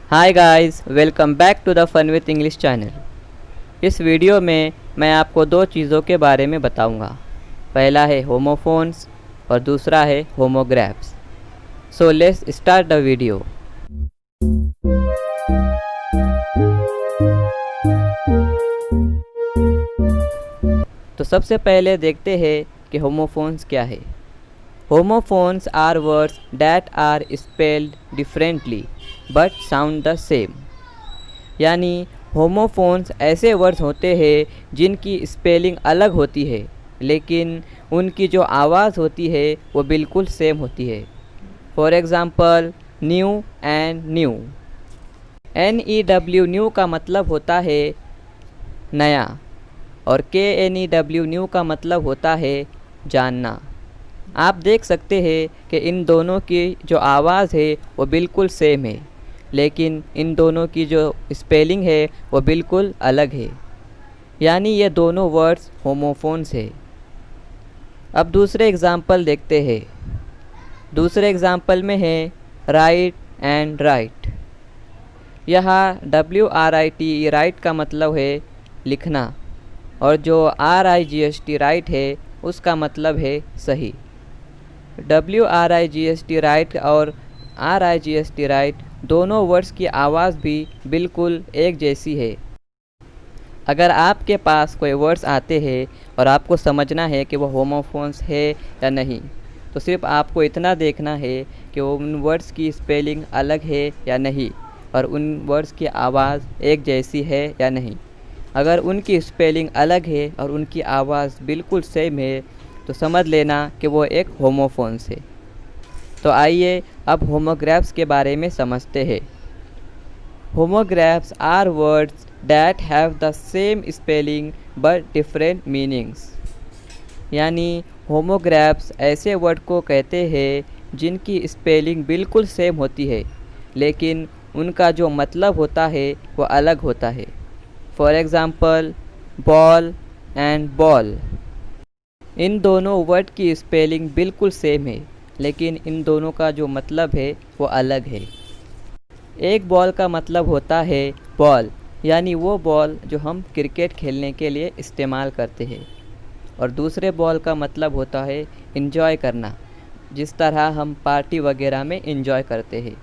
Hi guys, welcome back to the fun with English channel. इस video में मैं आपको दो चीज़ों के बारे में बताऊंगा। पहला है होमोफोन्स और दूसरा है homographs. So let's start the video. तो सबसे पहले देखते हैं कि होमोफोन्स क्या है। Homophones are words that are spelled differently but sound the same। यानी होमोफोन्स ऐसे वर्ड्स होते हैं जिनकी स्पेलिंग अलग होती है लेकिन उनकी जो आवाज़ होती है वो बिल्कुल सेम होती है। For example new and new. NEW new का मतलब होता है नया और KNEW न्यू का मतलब होता है जानना। आप देख सकते हैं कि इन दोनों की जो आवाज़ है वो बिल्कुल सेम है लेकिन इन दोनों की जो स्पेलिंग है वो बिल्कुल अलग है, यानी ये दोनों वर्ड्स होमोफोन्स है। अब दूसरे एग्ज़ाम्पल देखते हैं। दूसरे एग्ज़ाम्पल में है राइट एंड राइट। यहाँ WRITE राइट का मतलब है लिखना और जो RIGST राइट है उसका मतलब है सही। WRIGST राइट और RIGST राइट दोनों वर्ड्स की आवाज़ भी बिल्कुल एक जैसी है। अगर आपके पास कोई वर्ड्स आते हैं और आपको समझना है कि वो होमोफोन्स है या नहीं, तो सिर्फ आपको इतना देखना है कि वो उन वर्ड्स की स्पेलिंग अलग है या नहीं और उन वर्ड्स की आवाज़ एक जैसी है या नहीं। अगर उनकी स्पेलिंग अलग है और उनकी आवाज़ बिल्कुल सेम है तो समझ लेना कि वो एक होमोफोन्स है। तो आइए अब होमोग्राफ्स के बारे में समझते हैं। Homographs are words that have the same spelling but different meanings. यानी होमोग्राफ्स ऐसे वर्ड को कहते हैं जिनकी स्पेलिंग बिल्कुल सेम होती है लेकिन उनका जो मतलब होता है वो अलग होता है। For example ball and ball. इन दोनों वर्ड की स्पेलिंग बिल्कुल सेम है लेकिन इन दोनों का जो मतलब है वो अलग है। एक बॉल का मतलब होता है बॉल, यानी वो बॉल जो हम क्रिकेट खेलने के लिए इस्तेमाल करते हैं, और दूसरे बॉल का मतलब होता है इन्जॉय करना, जिस तरह हम पार्टी वगैरह में इन्जॉय करते हैं।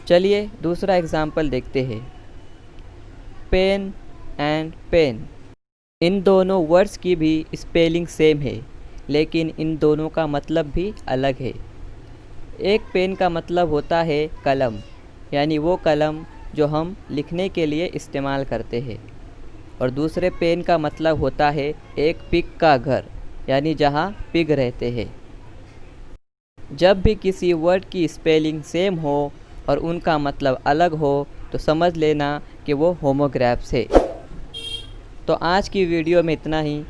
चलिए दूसरा एग्ज़ाम्पल देखते हैं। Pen and pen. इन दोनों वर्ड्स की भी स्पेलिंग सेम है लेकिन इन दोनों का मतलब भी अलग है। एक पेन का मतलब होता है कलम, यानी वो कलम जो हम लिखने के लिए इस्तेमाल करते हैं, और दूसरे पेन का मतलब होता है एक पिग का घर, यानी जहाँ पिग रहते हैं। जब भी किसी वर्ड की स्पेलिंग सेम हो और उनका मतलब अलग हो तो समझ लेना कि वो होमोग्राफ्स है। तो आज की वीडियो में इतना ही।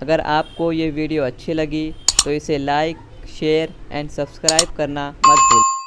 अगर आपको ये वीडियो अच्छी लगी तो इसे लाइक, शेयर एंड सब्सक्राइब करना मत भूलिए।